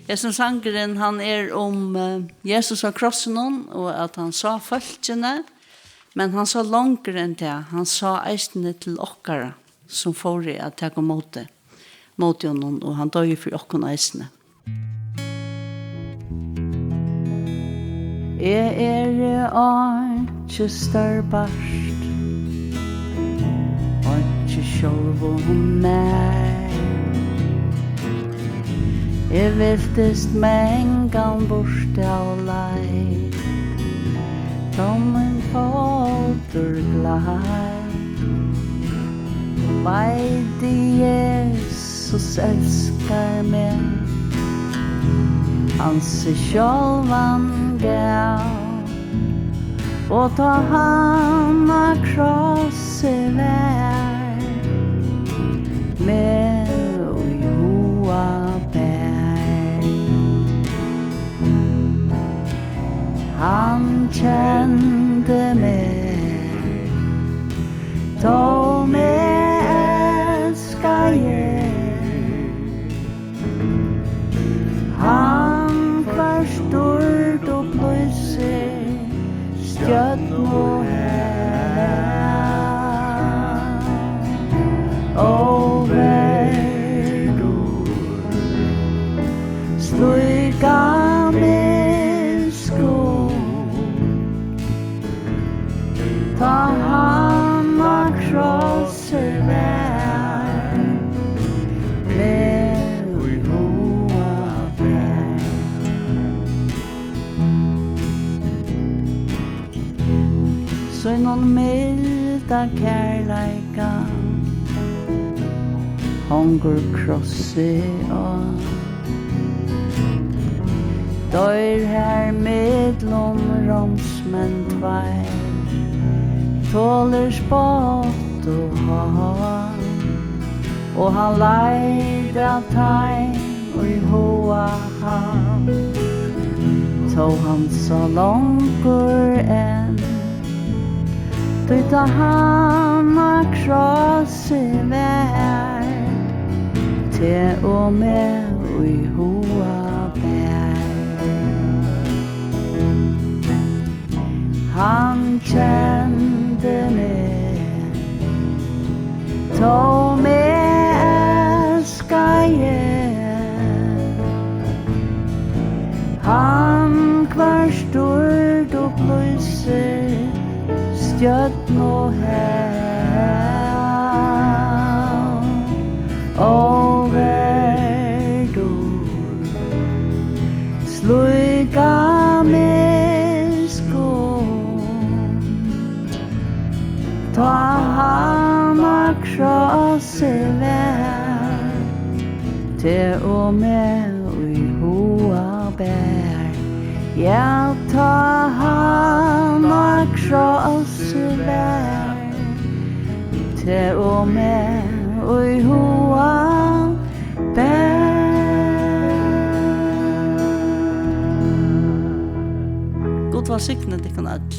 Som sangeren, han om Jesus av krossen og at han sa folkene, men han sa langere enn det. Han sa eisene til okkara, som får i at jeg kom mot honom, og han døg for okkene eisene. Jeg ikke størbarst, og ikke sjølv om meg. Jeg viltest mengan bort av leid, som en fåter glad. Veit Jesus elskar meg, han seg sjálvan gav, og ta han av krosset vær, med Joa bær. Han kjente meg, då meg elskar jeg. Han var stort og pløyser, stjøtt og her. Og verdur, sløyga med sko. Ta han av krosset vær, med Joa bær. Så noen milda kærleika, hongur krosset og dør her medlom romsmenn tvær, tåler spott og han, og han leida tegn og i hoa han, så han så langer enn, da han av krosset vær, til og med og i hoa bær. Han kjente meg, då meg elskar jeg. Han kvar stort og pløyser, stjøtt nå her. Og verdur, sløyga med sko. Ta han av krosset vær, til og med i hoa bær. Ja, ta han av krosset vær, til og med i hoa bær. God var siknet, det kan alt.